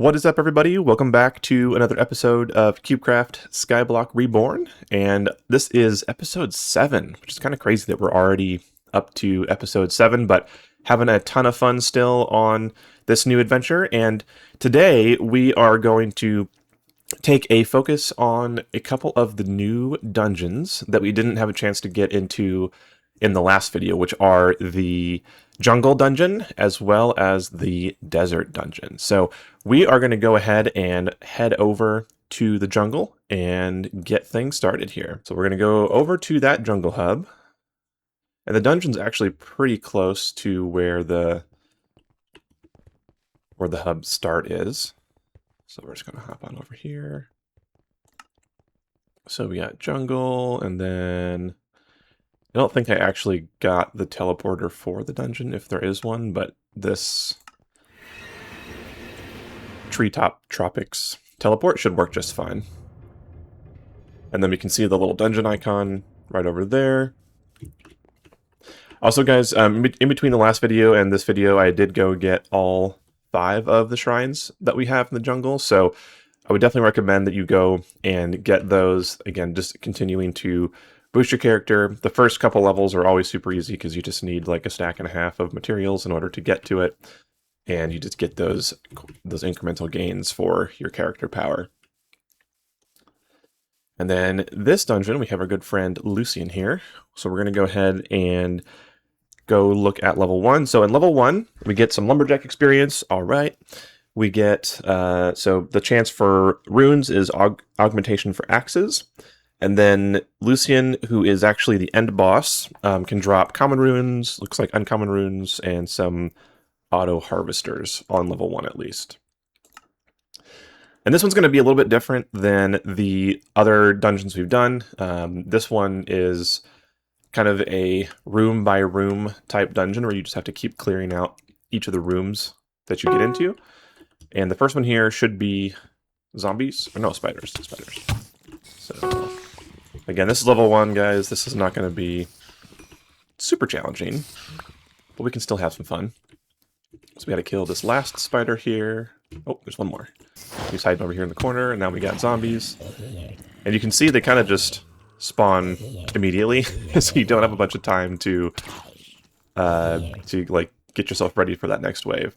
What is up, everybody? Welcome back to another episode of CubeCraft Skyblock Reborn, and this is episode 7, which is kind of crazy that we're already up to episode 7, but having a ton of fun still on this new adventure. And today we are going to take a focus on a couple of the new dungeons that we didn't have a chance to get into in the last video, which are the jungle dungeon as well as the desert dungeon. So we are going to go ahead and head over to the jungle and get things started here. So we're going to go over to that jungle hub, and the dungeon's actually pretty close to where the hub start is. So we're just going to hop on over here. So we got jungle, and then I don't think I actually got the teleporter for the dungeon, if there is one, but this Treetop Tropics teleport should work just fine. And then we can see the little dungeon icon right over there. Also, guys, in between the last video and this video, I did go get all 5 of the shrines that we have in the jungle, so I would definitely recommend that you go and get those. Again, just continuing to boost your character. The first couple levels are always super easy because you just need like a stack and a half of materials in order to get to it, and you just get those incremental gains for your character power. And then this dungeon, we have our good friend Lucien here. So we're going to go ahead and go look at level 1. So in level 1, we get some lumberjack experience. All right. We get, so the chance for runes is augmentation for axes. And then Lucien, who is actually the end boss, can drop common runes, looks like uncommon runes, and some auto harvesters on level 1 at least. And this one's going to be a little bit different than the other dungeons we've done. This one is kind of a room by room type dungeon where you just have to keep clearing out each of the rooms that you get into. And the first one here should be zombies, or no, spiders. So again, this is level 1, guys. This is not going to be super challenging, but we can still have some fun. So we got to kill this last spider here. Oh, there's one more. He's hiding over here in the corner, and now we got zombies. And you can see they kind of just spawn immediately, so you don't have a bunch of time to like get yourself ready for that next wave.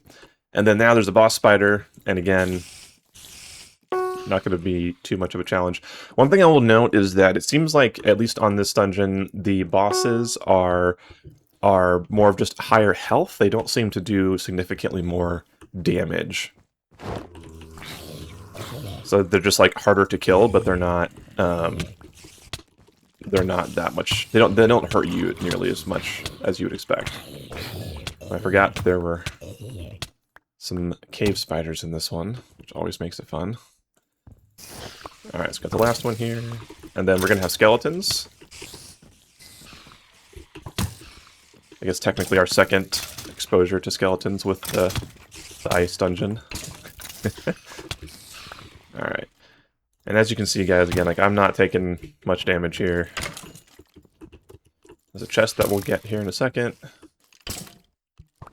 And then now there's a boss spider, and again, not going to be too much of a challenge. One thing I will note is that it seems like, at least on this dungeon, the bosses are more of just higher health. They don't seem to do significantly more damage. So they're just like harder to kill, but they're not that much. They don't hurt you nearly as much as you would expect. I forgot there were some cave spiders in this one, which always makes it fun. Alright, so got the last one here. And then we're going to have skeletons. I guess technically our second exposure to skeletons with the ice dungeon. Alright. And as you can see, guys, again, like I'm not taking much damage here. There's a chest that we'll get here in a second.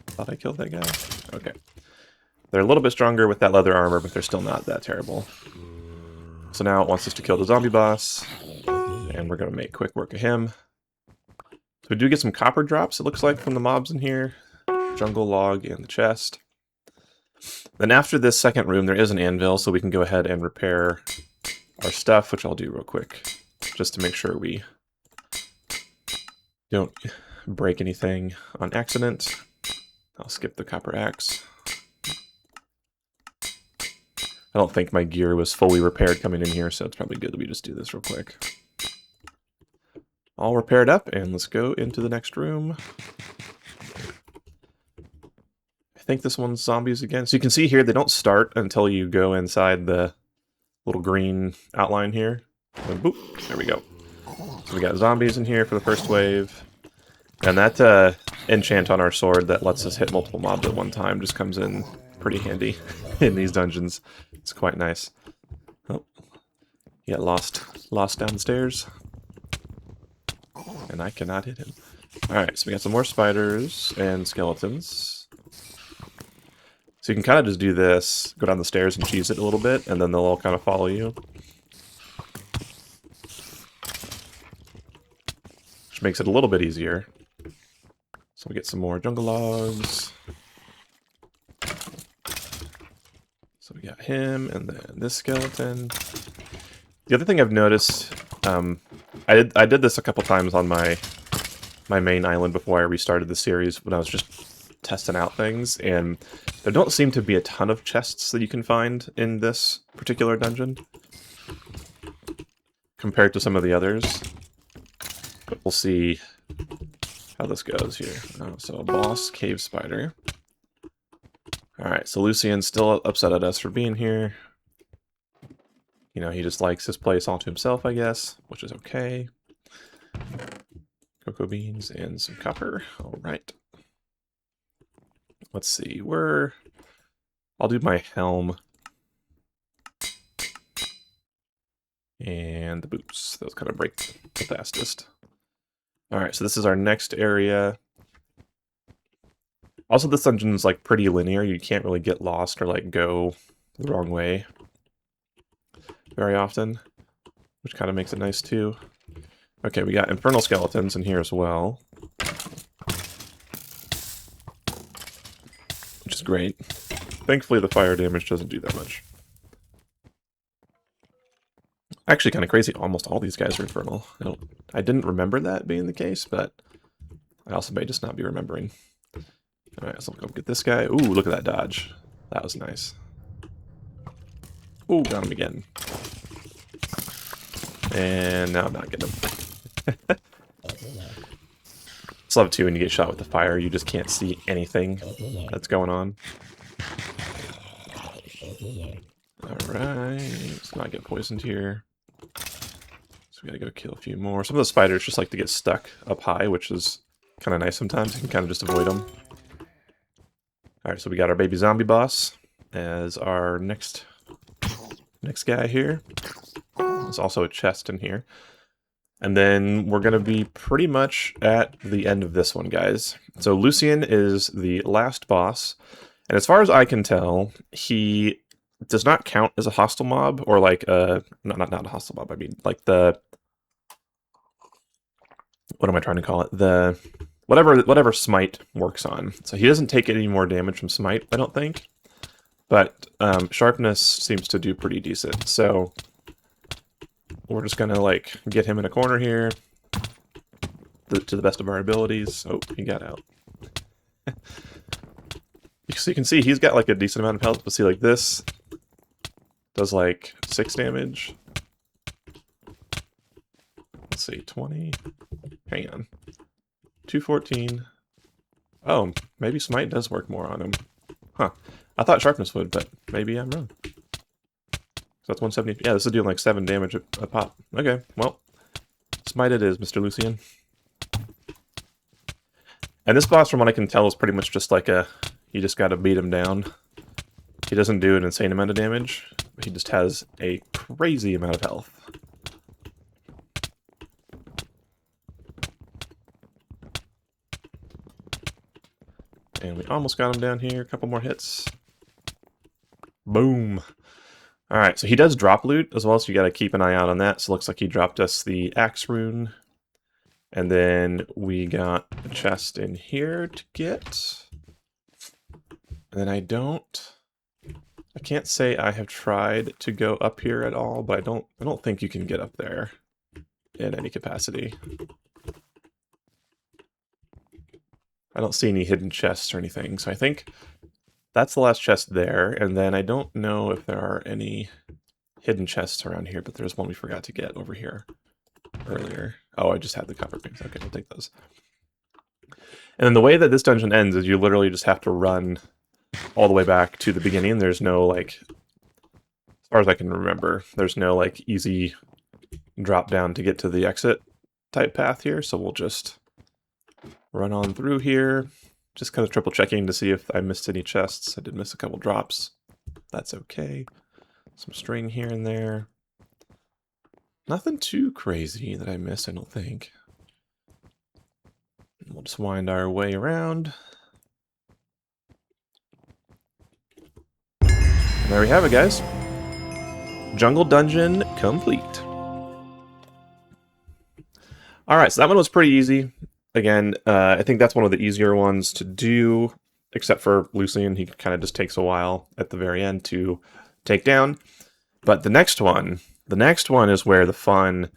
Thought I killed that guy. Okay. They're a little bit stronger with that leather armor, but they're still not that terrible. So now it wants us to kill the zombie boss, and we're going to make quick work of him. So we do get some copper drops, it looks like, from the mobs in here. Jungle log in the chest. Then after this second room, there is an anvil, so we can go ahead and repair our stuff, which I'll do real quick, just to make sure we don't break anything on accident. I'll skip the copper axe. I don't think my gear was fully repaired coming in here, so it's probably good that we just do this real quick. All repaired up, and let's go into the next room. I think this one's zombies again. So you can see here, they don't start until you go inside the little green outline here. And boop, there we go. So we got zombies in here for the first wave. And that enchant on our sword that lets us hit multiple mobs at one time just comes in pretty handy in these dungeons. It's quite nice. Oh, he got lost down the stairs. And I cannot hit him. Alright, so we got some more spiders and skeletons. So you can kind of just do this, go down the stairs and cheese it a little bit, and then they'll all kind of follow you. Which makes it a little bit easier. So we get some more jungle logs. So we got him, and then this skeleton. The other thing I've noticed, I did this a couple times on my main island before I restarted the series when I was just testing out things, and there don't seem to be a ton of chests that you can find in this particular dungeon compared to some of the others. But we'll see how this goes here. So a boss cave spider. Alright, so Lucien's still upset at us for being here. You know, he just likes his place all to himself, I guess, which is okay. Cocoa beans and some copper. Alright. Let's see, I'll do my helm. And the boots. Those kind of break the fastest. Alright, so this is our next area. Also, this dungeon is like pretty linear. You can't really get lost or like go the wrong way very often, which kind of makes it nice too. Okay, we got infernal skeletons in here as well, which is great. Thankfully, the fire damage doesn't do that much. Actually, kind of crazy. Almost all these guys are infernal. I didn't remember that being the case, but I also may just not be remembering. Alright, so we'll go get this guy. Ooh, look at that dodge. That was nice. Ooh, got him again. And now I'm not getting him. It's level 2 when you get shot with the fire, you just can't see anything that's going on. Alright, let's not get poisoned here. So we gotta go kill a few more. Some of the spiders just like to get stuck up high, which is kind of nice sometimes. You can kind of just avoid them. Alright, so we got our baby zombie boss as our next guy here. There's also a chest in here. And then we're going to be pretty much at the end of this one, guys. So Lucien is the last boss. And as far as I can tell, he does not count as a hostile mob, or like not a hostile mob, I mean like the, what am I trying to call it? The whatever smite works on. So he doesn't take any more damage from smite, I don't think. But sharpness seems to do pretty decent. So we're just gonna like get him in a corner here to the best of our abilities. Oh, he got out. So you can see he's got like a decent amount of health, but see like this does like 6 damage. Let's see, 20. Hang on. 214. Oh, maybe smite does work more on him. Huh. I thought sharpness would, but maybe I'm wrong. So that's 170. Yeah, this is doing like 7 damage a pop. Okay, well, smite it is, Mr. Lucien. And this boss, from what I can tell, is pretty much just like you just gotta beat him down. He doesn't do an insane amount of damage, but he just has a crazy amount of health. And we almost got him down here. A couple more hits. Boom. Alright, so he does drop loot as well, so you gotta keep an eye out on that. So it looks like he dropped us the axe rune. And then we got a chest in here to get. And then I can't say I have tried to go up here at all, but I don't think you can get up there in any capacity. I don't see any hidden chests or anything, so I think that's the last chest there, and then I don't know if there are any hidden chests around here, but there's one we forgot to get over here earlier. Oh, I just had the copper pings. Okay, we'll take those. And then the way that this dungeon ends is you literally just have to run all the way back to the beginning. There's no, like, as far as I can remember, there's no, like, easy drop down to get to the exit type path here, so we'll just run on through here. Just kind of triple checking to see if I missed any chests. I did miss a couple drops. That's okay. Some string here and there. Nothing too crazy that I missed, I don't think. We'll just wind our way around. there we have it, guys. Jungle dungeon complete. Alright, so that one was pretty easy. Again, I think that's one of the easier ones to do, except for Lucien. He kind of just takes a while at the very end to take down. But the next one is where the fun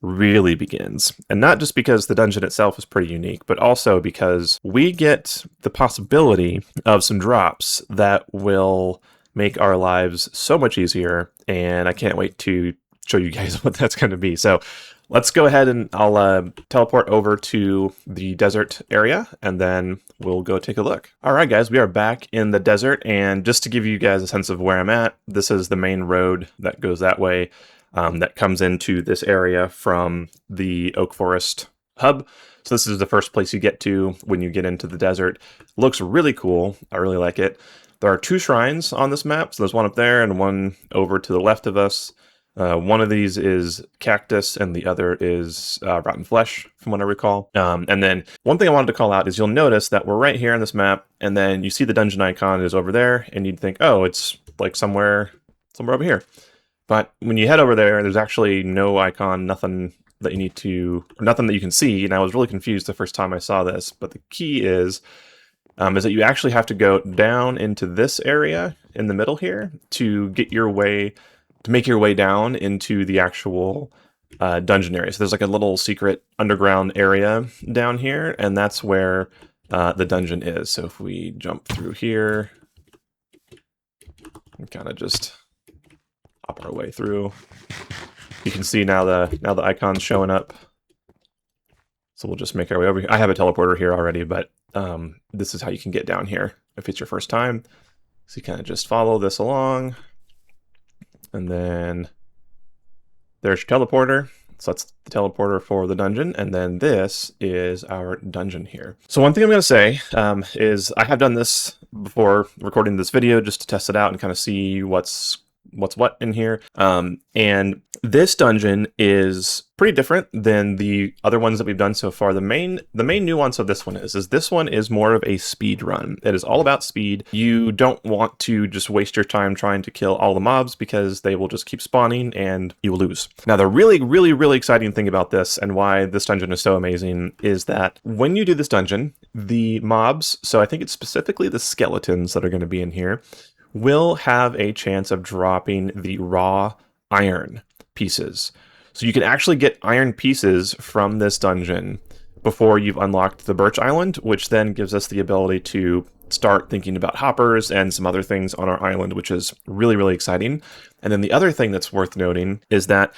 really begins. And not just because the dungeon itself is pretty unique, but also because we get the possibility of some drops that will make our lives so much easier, and I can't wait to show you guys what that's going to be. So let's go ahead and I'll teleport over to the desert area, and then we'll go take a look. All right, guys, we are back in the desert, and just to give you guys a sense of where I'm at, this is the main road that goes that way, that comes into this area from the Oak Forest hub. So this is the first place you get to when you get into the desert. Looks really cool. I really like it. There are 2 shrines on this map. So there's one up there and one over to the left of us. One of these is cactus and the other is rotten flesh, from what I recall. And then one thing I wanted to call out is you'll notice that we're right here on this map, and then you see the dungeon icon is over there, and you'd think, oh, it's like somewhere over here. But when you head over there, there's actually no icon, nothing that you need to, or nothing that you can see. And I was really confused the first time I saw this. But the key is that you actually have to go down into this area in the middle here to get your way, to make your way down into the actual dungeon area. So there's like a little secret underground area down here, and that's where the dungeon is. So if we jump through here, and kind of just hop our way through, you can see now the icon's showing up. So we'll just make our way over here. I have a teleporter here already, but this is how you can get down here if it's your first time. So you kind of just follow this along, and then there's your teleporter. So that's the teleporter for the dungeon, and then this is our dungeon here. So one thing I'm going to say is I have done this before recording this video just to test it out and kind of see what's what in here. And this dungeon is pretty different than the other ones that we've done so far. The main nuance of this one is this one is more of a speed run. It is all about speed. You don't want to just waste your time trying to kill all the mobs because they will just keep spawning and you will lose. Now, the really exciting thing about this and why this dungeon is so amazing is that when you do this dungeon, the mobs, so I think it's specifically the skeletons that are going to be in here, will have a chance of dropping the raw iron pieces. So you can actually get iron pieces from this dungeon before you've unlocked the Birch Island, which then gives us the ability to start thinking about hoppers and some other things on our island, which is really exciting. And then the other thing that's worth noting is that,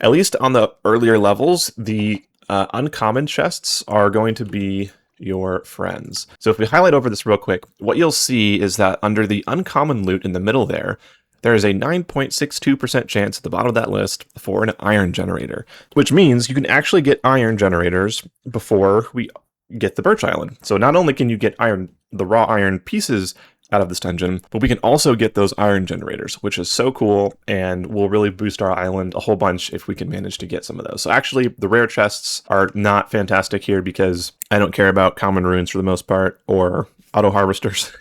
at least on the earlier levels, the uncommon chests are going to be your friends. So if we highlight over this real quick, what you'll see is that under the uncommon loot in the middle there is a 9.62% chance at the bottom of that list for an iron generator, which means you can actually get iron generators before we get the Birch Island. So not only can you get the raw iron pieces out of this dungeon, but we can also get those iron generators, which is so cool and will really boost our island a whole bunch if we can manage to get some of those. So actually, the rare chests are not fantastic here because I don't care about common runes for the most part, or auto harvesters.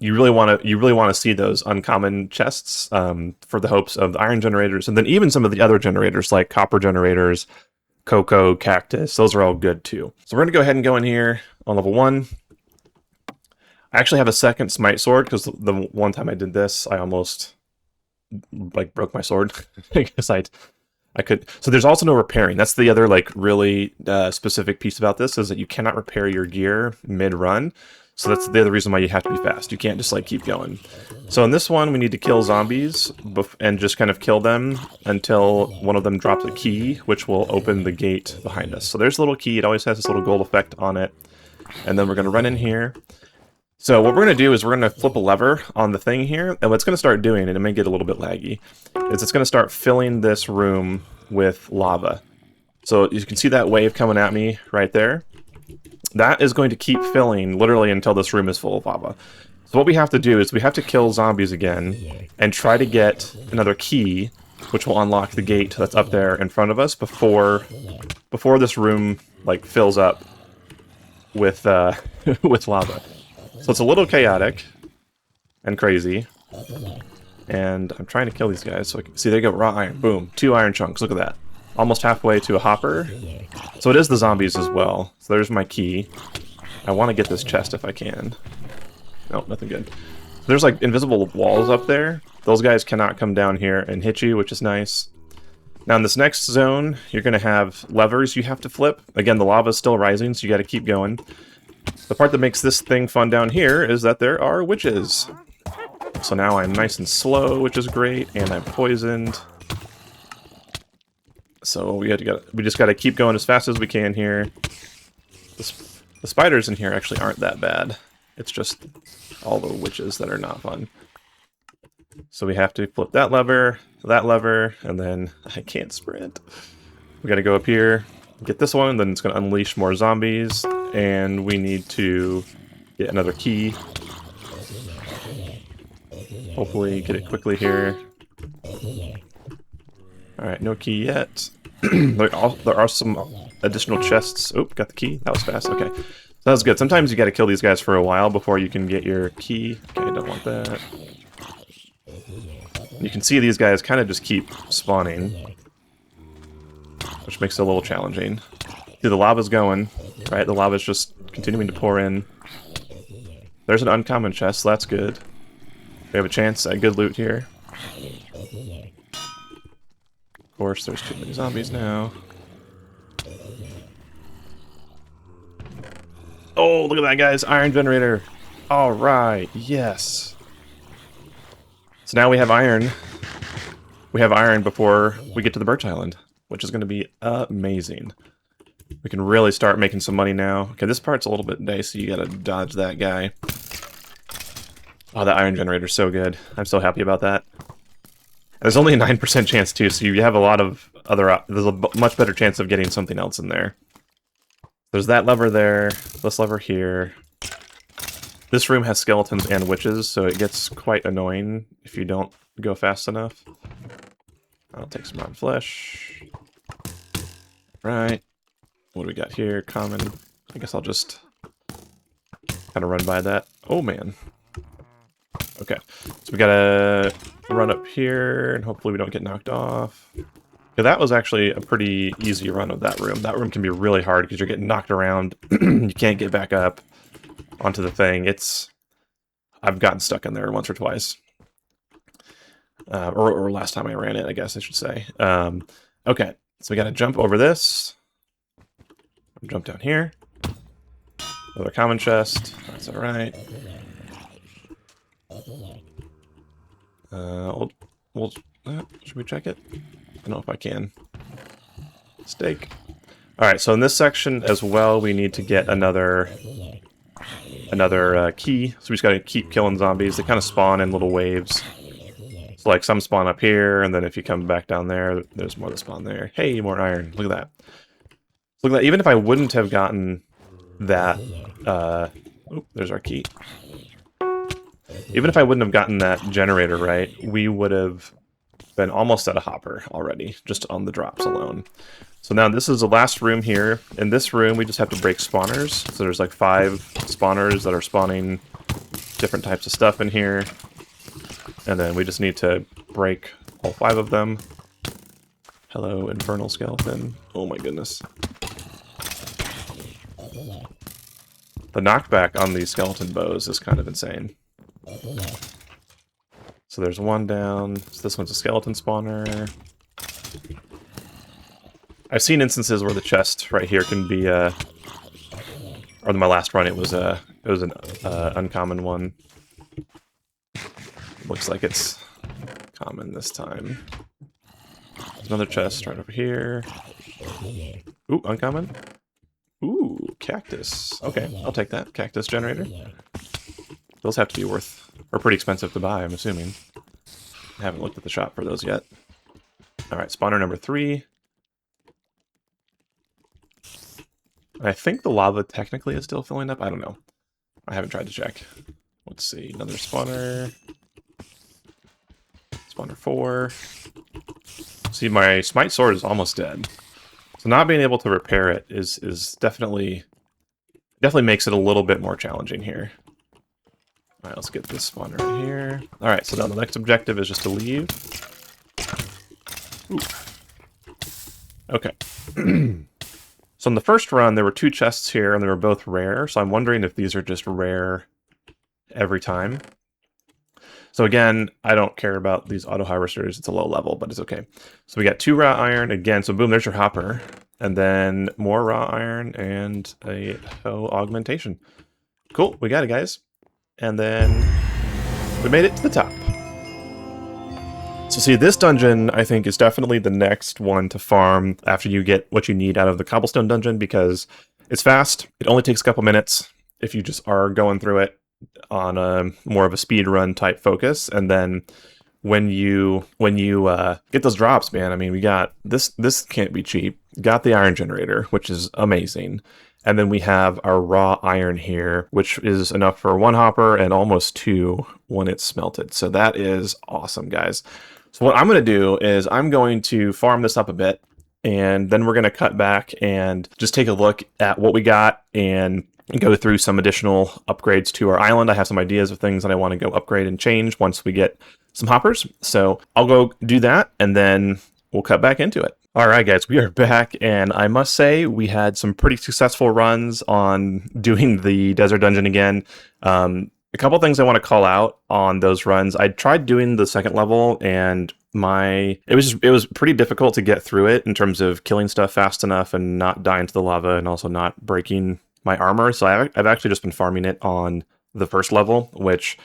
You really want to see those uncommon chests for the hopes of the iron generators, and then even some of the other generators like copper generators, cocoa, cactus. Those are all good too. So we're gonna go ahead and go in here on level 1. I actually have a second smite sword because the one time I did this, I almost broke my sword. I guess I could. So there's also no repairing. That's the other really specific piece about this, is that you cannot repair your gear mid-run. So that's the other reason why you have to be fast. You can't just keep going. So in this one, we need to kill zombies and just kind of kill them until one of them drops a key, which will open the gate behind us. So there's a little key. It always has this little gold effect on it. And then we're going to run in here. So what we're going to do is we're going to flip a lever on the thing here, and what's going to start doing, and it may get a little bit laggy, is it's going to start filling this room with lava. So you can see that wave coming at me right there. That is going to keep filling literally until this room is full of lava. So what we have to do is we have to kill zombies again and try to get another key, which will unlock the gate that's up there in front of us before this room fills up with with lava. So it's a little chaotic and crazy, And I'm trying to kill these guys. So see, they go raw iron. Boom. 2 iron chunks. Look at that. Almost halfway to a hopper. So it is the zombies as well. So there's my key. I want to get this chest if I can. Nope, nothing good. There's like invisible walls up there. Those guys cannot come down here and hit you, which is nice. Now in this next zone, you're going to have levers you have to flip. Again, the lava's still rising, so you got to keep going. The part that makes this thing fun down here is that there are witches. So now I'm nice and slow, which is great, and I'm poisoned. So we just got to keep going as fast as we can here. The spiders in here actually aren't that bad. It's just all the witches that are not fun. So we have to flip that lever, and then I can't sprint. We got to go up here, get this one, then it's going to unleash more zombies, and we need to get another key. Hopefully get it quickly here. Alright, no key yet. There are some additional chests. Oh, got the key. That was fast. Okay. So that was good. Sometimes you got to kill these guys for a while before you can get your key. Okay, don't want that. You can see these guys kind of just keep spawning, which makes it a little challenging. See, the lava's going, right? The lava's just continuing to pour in. There's an uncommon chest, so that's good. We have a chance at good loot here. Of course, there's too many zombies now. Oh, look at that, guys! Iron generator! Alright, yes! So now we have iron. We have iron before we get to the Birch Island, which is going to be amazing. We can really start making some money now. Okay, this part's a little bit dicey. You gotta dodge that guy. Oh, that iron generator's so good. I'm so happy about that. And there's only a 9% chance, too, so you have a lot of other... There's a much better chance of getting something else in there. There's that lever there, this lever here. This room has skeletons and witches, so it gets quite annoying if you don't go fast enough. I'll take some rotten flesh. Right. What do we got here? Common. I guess I'll just kind of run by that. Oh, man. Okay. So we gotta run up here, and hopefully we don't get knocked off. Yeah, that was actually a pretty easy run of that room. That room can be really hard because you're getting knocked around. You can't get back up onto the thing. I've gotten stuck in there once or twice. Or last time I ran it, I guess I should say. Okay, so we gotta jump over this. Jump down here. Another common chest. That's alright. Should we check it? I don't know if I can. Steak. Alright, so in this section as well, we need to get another key. So we just gotta keep killing zombies. They kind of spawn in little waves. So like some spawn up here, and then if you come back down there, there's more that spawn there. Hey, more iron. Look at that. Look at that. Even if I wouldn't have gotten that... there's our key. Even if I wouldn't have gotten that generator right, we would have been almost at a hopper already, just on the drops alone. So now this is the last room here. In this room, we just have to break spawners. So there's like 5 spawners that are spawning different types of stuff in here. And then we just need to break all 5 of them. Hello, infernal skeleton. Oh my goodness. The knockback on these skeleton bows is kind of insane. So there's one down. So this one's a skeleton spawner. I've seen instances where the chest right here can be or my last run it was an uncommon one. Looks like it's common this time. There's another chest right over here. Ooh, uncommon. Ooh, cactus. Okay, I'll take that. Cactus generator. Those have to be worth, or pretty expensive to buy, I'm assuming. I haven't looked at the shop for those yet. Alright, spawner number 3. I think the lava technically is still filling up. I don't know. I haven't tried to check. Let's see. Another spawner. Spawner 4. See, my smite sword is almost dead. So not being able to repair it is definitely makes it a little bit more challenging here. All right, let's get this spawn right here. All right, so now the next objective is just to leave. Ooh. Okay. So in the first run, there were 2 chests here, and they were both rare, so I'm wondering if these are just rare every time. So again, I don't care about these auto harvesters. It's a low level, but it's okay. So we got 2 raw iron again. So boom, there's your hopper. And then more raw iron and a hoe augmentation. Cool, we got it, guys. And then we made it to the top. So see, this dungeon, I think, is definitely the next one to farm after you get what you need out of the cobblestone dungeon, because it's fast. It only takes a couple minutes if you just are going through it on a more of a speed run type focus. And then when you get those drops, man, I mean, we got this can't be cheap. Got the iron generator, which is amazing. And then we have our raw iron here, which is enough for 1 hopper and almost 2 when it's smelted. So that is awesome, guys. So what I'm going to do is I'm going to farm this up a bit, and then we're going to cut back and just take a look at what we got and go through some additional upgrades to our island. I have some ideas of things that I want to go upgrade and change once we get some hoppers. So I'll go do that, and then we'll cut back into it. All right, guys, we are back, and I must say we had some pretty successful runs on doing the desert dungeon again. A couple things I want to call out on those runs. I tried doing the second level, and it was pretty difficult to get through it in terms of killing stuff fast enough and not dying to the lava, and also not breaking my armor. So I've actually just been farming it on the first level, which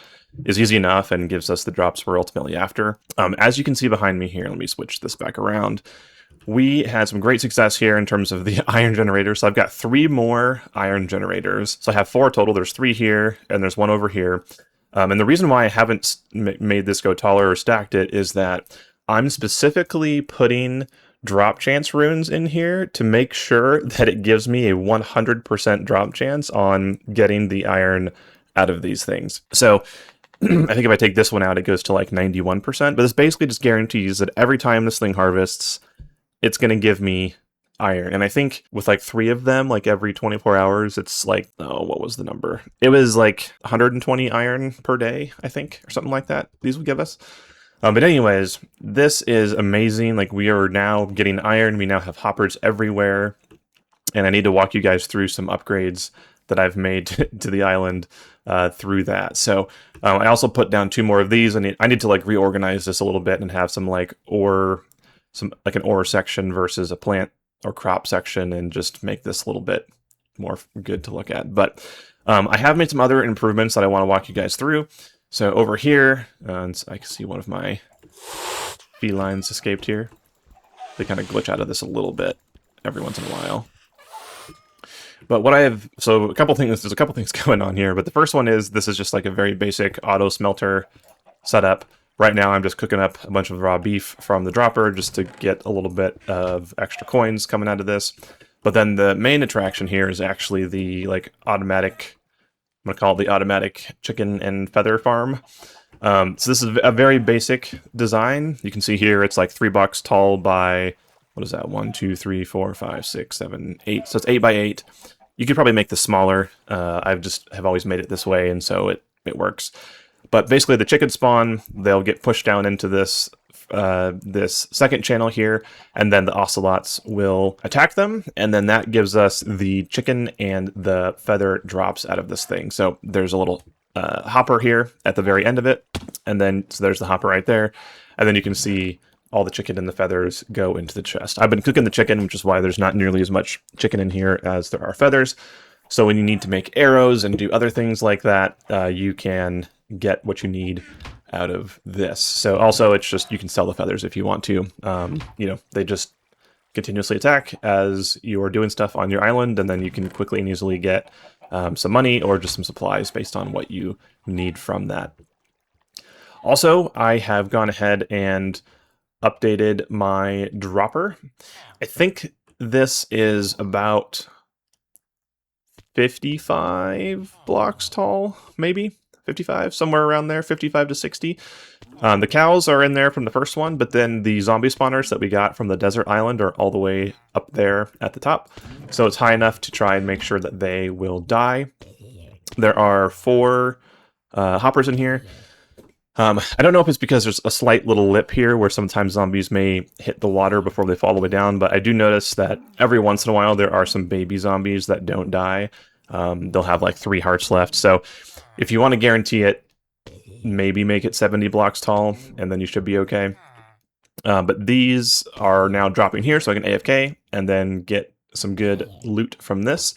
is easy enough and gives us the drops we're ultimately after. As you can see behind me here, let me switch this back around. We had some great success here in terms of the iron generators. So I've got 3 more iron generators. So I have 4 total. There's 3 here, and there's 1 over here. And the reason why I haven't made this go taller or stacked it is that I'm specifically putting drop chance runes in here to make sure that it gives me a 100% drop chance on getting the iron out of these things. So I think if I take this one out, it goes to like 91%. But this basically just guarantees that every time this thing harvests, it's going to give me iron. And I think with like 3 of them, like every 24 hours, it's like, oh, what was the number? It was like 120 iron per day, I think, or something like that. These would give us. But anyways, this is amazing. Like, we are now getting iron. We now have hoppers everywhere. And I need to walk you guys through some upgrades that I've made to the island through that. So I also put down 2 more of these. And I need to like reorganize this a little bit and have some like an ore section versus a plant or crop section, and just make this a little bit more good to look at. But I have made some other improvements that I want to walk you guys through. So over here, I can see one of my felines escaped here. They kind of glitch out of this a little bit every once in a while. But what I have, so there's a couple things going on here. But the first one is, this is just like a very basic auto smelter setup. Right now, I'm just cooking up a bunch of raw beef from the dropper just to get a little bit of extra coins coming out of this. But then the main attraction here is actually the like automatic, I'm going to call it the automatic chicken and feather farm. So this is a very basic design. You can see here it's like 3 blocks tall by, what is that? 1, 2, 3, 4, 5, 6, 7, 8. So it's 8 by 8. You could probably make this smaller. Have always made it this way, and so it works. But basically, the chicken spawn, they'll get pushed down into this this second channel here, and then the ocelots will attack them, and then that gives us the chicken and the feather drops out of this thing. So there's a little hopper here at the very end of it, and then so there's the hopper right there, and then you can see all the chicken and the feathers go into the chest. I've been cooking the chicken, which is why there's not nearly as much chicken in here as there are feathers. So when you need to make arrows and do other things like that, you can get what you need out of this. So also, it's just, you can sell the feathers if you want to. You know, they just continuously attack as you are doing stuff on your island, and then you can quickly and easily get some money or just some supplies based on what you need from that. Also, I have gone ahead and updated my dropper. I think this is about 55 blocks tall, maybe 55, somewhere around there, 55 to 60. The cows are in there from the first one, but then the zombie spawners that we got from the desert island are all the way up there at the top. So it's high enough to try and make sure that they will die. There are 4 hoppers in here. I don't know if it's because there's a slight little lip here where sometimes zombies may hit the water before they fall all the way down, but I do notice that every once in a while there are some baby zombies that don't die. They'll have like 3 hearts left, so if you want to guarantee it, maybe make it 70 blocks tall, and then you should be okay. But these are now dropping here, so I can AFK and then get some good loot from this.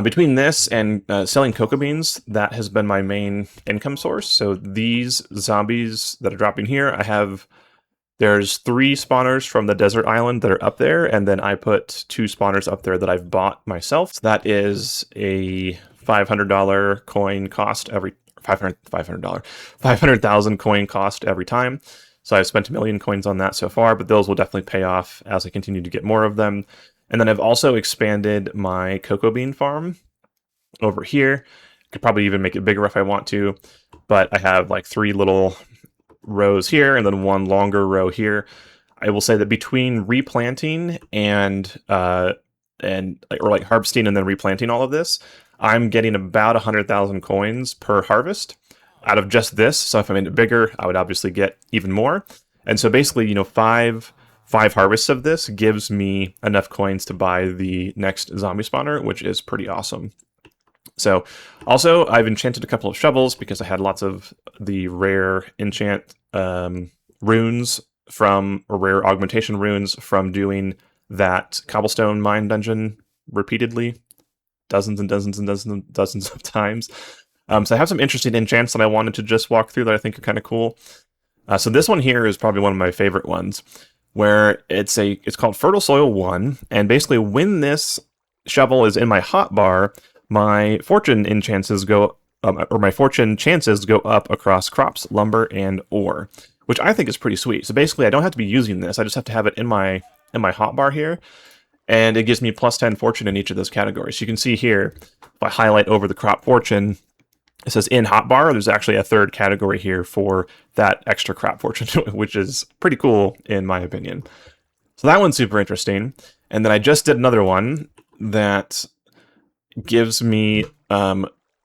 Between this and selling cocoa beans, that has been my main income source. So these zombies that are dropping here, there's 3 spawners from the desert island that are up there, and then I put 2 spawners up there that I've bought myself. So that is a $500 coin cost every, $500,000 coin cost every time. So I've spent 1 million coins on that so far, but those will definitely pay off as I continue to get more of them. And then I've also expanded my cocoa bean farm over here. Could probably even make it bigger if I want to, but I have like 3 little rows here and then 1 longer row here. I will say that between replanting and harvesting and then replanting all of this, I'm getting about 100,000 coins per harvest out of just this. So if I made it bigger, I would obviously get even more. And so basically, 5 harvests of this gives me enough coins to buy the next zombie spawner, which is pretty awesome. So also I've enchanted a couple of shovels because I had lots of the rare enchant runes from, or rare augmentation runes from doing that cobblestone mine dungeon repeatedly, dozens and dozens and dozens and dozens of times. So I have some interesting enchants that I wanted to just walk through that I think are kind of cool. So this one here is probably one of my favorite ones, where it's called Fertile Soil 1, and basically when this shovel is in my hotbar, my fortune chances go up across crops, lumber, and ore, which I think is pretty sweet. So basically I don't have to be using this, I just have to have it in my hotbar here, and it gives me plus 10 fortune in each of those categories. So you can see here, if I highlight over the crop fortune, it says in hotbar. There's actually a 3rd category here for that extra crop fortune, which is pretty cool in my opinion. So that one's super interesting. And then I just did another one that gives me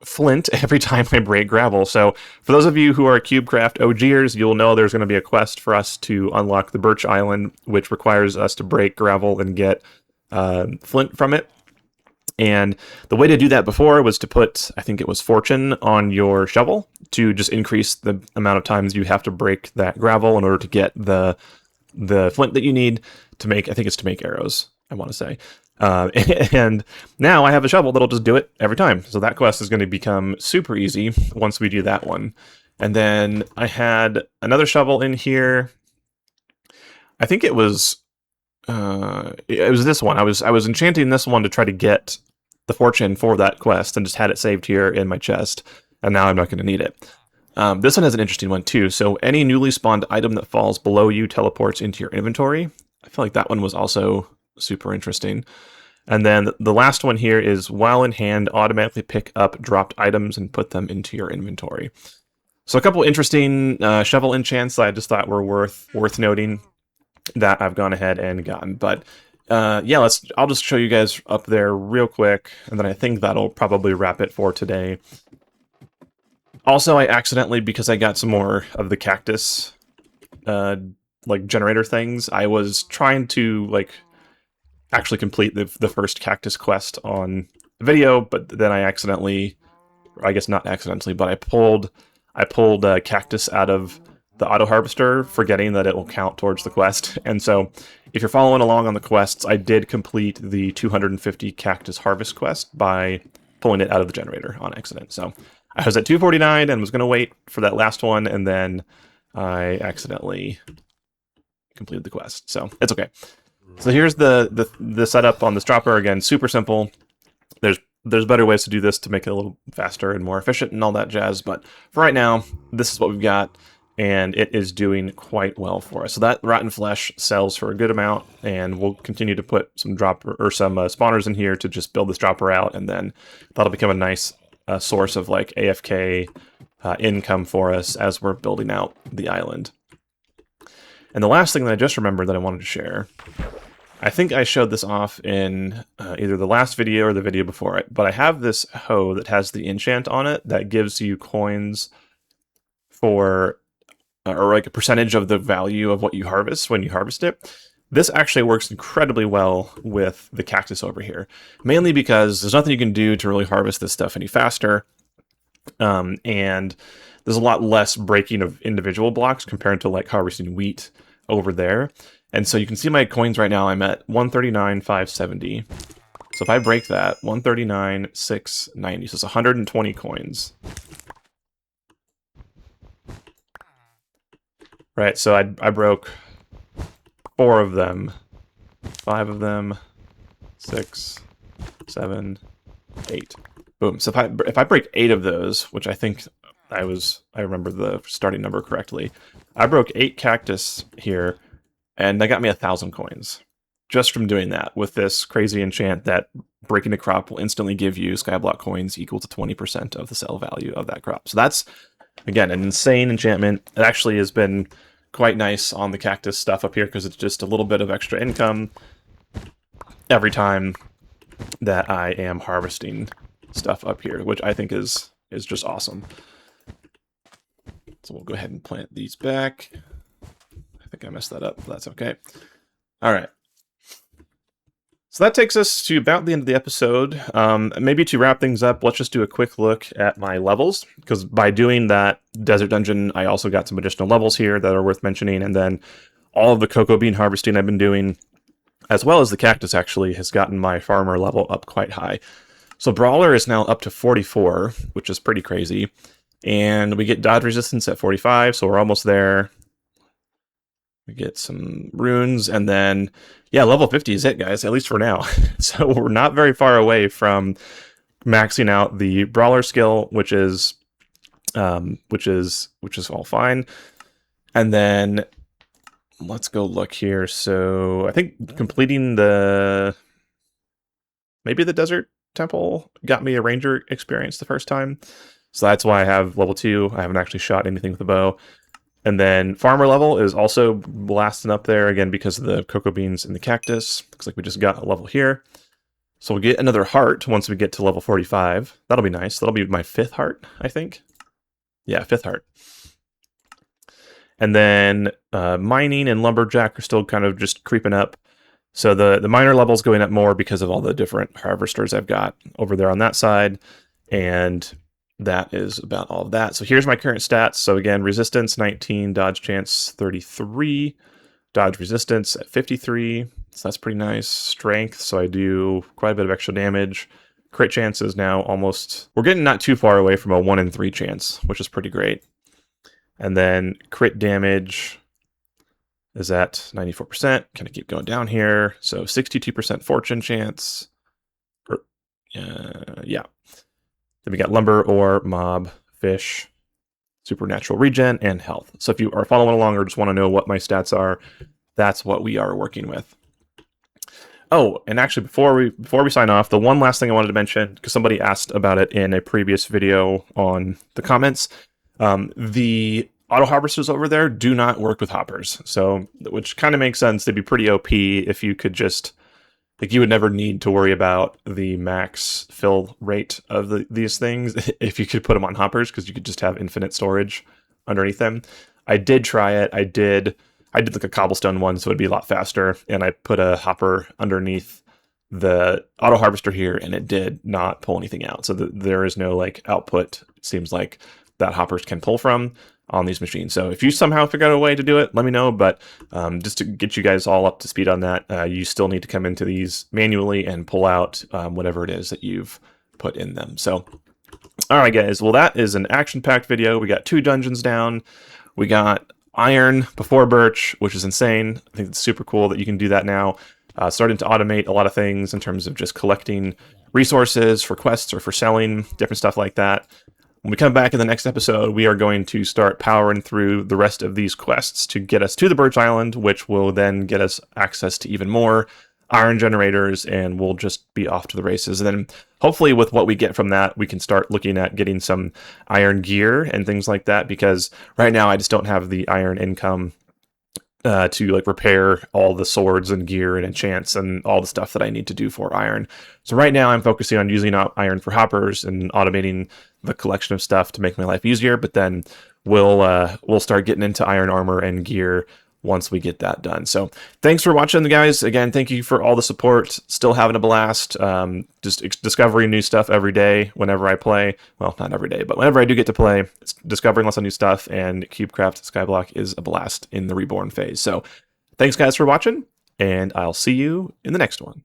flint every time I break gravel. So for those of you who are CubeCraft OGers, you'll know there's going to be a quest for us to unlock the Birch Island, which requires us to break gravel and get flint from it. And the way to do that before was to put, I think it was fortune on your shovel to just increase the amount of times you have to break that gravel in order to get the flint that you need to make, I think it's to make arrows, I want to say. And now I have a shovel that'll just do it every time. So that quest is going to become super easy once we do that one. And then I had another shovel in here. I think it was this one. I was enchanting this one to try to get the fortune for that quest and just had it saved here in my chest, and now I'm not going to need it. This one has an interesting one too. So any newly spawned item that falls below you teleports into your inventory. I feel like that one was also super interesting. And then the last one here is while in hand, automatically pick up dropped items and put them into your inventory. So a couple interesting shovel enchants that I just thought were worth noting that I've gone ahead and gotten. But yeah, I'll just show you guys up there real quick, and then I think that'll probably wrap it for today. Also, I accidentally, because I got some more of the cactus like generator things, I was trying to like actually complete the first cactus quest on video, but then I accidentally, or I guess not accidentally, but I pulled cactus out of the auto harvester, forgetting that it will count towards the quest. And so if you're following along on the quests, I did complete the 250 cactus harvest quest by pulling it out of the generator on accident. So I was at 249 and was going to wait for that last one, and then I accidentally completed the quest. So it's okay. So here's the setup on this dropper. Again, super simple. There's better ways to do this to make it a little faster and more efficient and all that jazz, but for right now, this is what we've got, and it is doing quite well for us. So that rotten flesh sells for a good amount, and we'll continue to put some spawners in here to just build this dropper out, and then that'll become a nice source of like AFK income for us as we're building out the island. And the last thing that I just remembered that I wanted to share I think I showed this off in either the last video or the video before it, but I have this hoe that has the enchant on it that gives you coins for, or like a percentage of the value of what you harvest when you harvest it. This actually works incredibly well with the cactus over here, mainly because there's nothing you can do to really harvest this stuff any faster, and there's a lot less breaking of individual blocks compared to like harvesting wheat over there. And so you can see my coins right now, I'm at 139,570. So if I break that, 139,690, so it's 120 coins. Right, so I broke 4 of them, 5 of them, 6, 7, 8. Boom. So if I break 8 of those, which I think I remember the starting number correctly, I broke 8 cactus here, and that got me 1,000 coins just from doing that with this crazy enchant that breaking a crop will instantly give you Skyblock coins equal to 20% of the sell value of that crop. So that's, again, an insane enchantment. It actually has been quite nice on the cactus stuff up here because it's just a little bit of extra income every time that I am harvesting stuff up here, which I think is just awesome. So we'll go ahead and plant these back. I think I messed that up, but that's okay. All right. So that takes us to about the end of the episode. Maybe to wrap things up, let's just do a quick look at my levels, because by doing that desert dungeon, I also got some additional levels here that are worth mentioning, and then all of the cocoa bean harvesting I've been doing, as well as the cactus actually, has gotten my farmer level up quite high. So Brawler is now up to 44, which is pretty crazy, and we get dodge resistance at 45, so we're almost there. We get some runes, and then, yeah, level 50 is it, guys, at least for now. So we're not very far away from maxing out the Brawler skill, which is all fine. And then let's go look here. So I think completing maybe the desert temple got me a ranger experience the first time. So that's why I have level 2. I haven't actually shot anything with a bow. And then farmer level is also blasting up there, again, because of the cocoa beans and the cactus. Looks like we just got a level here. So we'll get another heart once we get to level 45. That'll be nice. That'll be my 5th heart, I think. Yeah, 5th heart. And then mining and lumberjack are still kind of just creeping up. So the miner level's going up more because of all the different harvesters I've got over there on that side. And that is about all of that. So here's my current stats. So again, resistance 19, dodge chance 33, dodge resistance at 53. So that's pretty nice. Strength, so I do quite a bit of extra damage. Crit chance is now almost, we're getting not too far away from a 1 in 3 chance, which is pretty great. And then crit damage is at 94%. Kind of keep going down here. So 62% fortune chance. Yeah. Then we got lumber, ore, mob, fish, supernatural regen, and health. So if you are following along or just want to know what my stats are, that's what we are working with. Oh, and actually before we sign off, the one last thing I wanted to mention, because somebody asked about it in a previous video on the comments, the auto harvesters over there do not work with hoppers. So, which kind of makes sense. They'd be pretty OP if you could just, like, you would never need to worry about the max fill rate of these things if you could put them on hoppers, because you could just have infinite storage underneath them. I did try it. I did like a cobblestone one, so it'd be a lot faster, and I put a hopper underneath the auto harvester here, and it did not pull anything out. So there is no like output, it seems like, that hoppers can pull from on these machines. So if you somehow figure out a way to do it, let me know. But just to get you guys all up to speed on that, you still need to come into these manually and pull out whatever it is that you've put in them. So, all right, guys. Well, that is an action-packed video. We got 2 dungeons down. We got iron before Birch, which is insane. I think it's super cool that you can do that now. Starting to automate a lot of things in terms of just collecting resources for quests or for selling, different stuff like that. When we come back in the next episode, we are going to start powering through the rest of these quests to get us to the Birch Island, which will then get us access to even more iron generators, and we'll just be off to the races. And then hopefully with what we get from that, we can start looking at getting some iron gear and things like that, because right now I just don't have the iron income to like repair all the swords and gear and enchants and all the stuff that I need to do for iron. So right now I'm focusing on using iron for hoppers and automating the collection of stuff to make my life easier. But then we'll start getting into iron armor and gear once we get that done. So thanks for watching, guys. Again, thank you for all the support. Still having a blast. Just discovering new stuff every day whenever I play. Well, not every day, but whenever I do get to play, it's discovering lots of new stuff, and CubeCraft Skyblock is a blast in the Reborn phase. So thanks, guys, for watching, and I'll see you in the next one.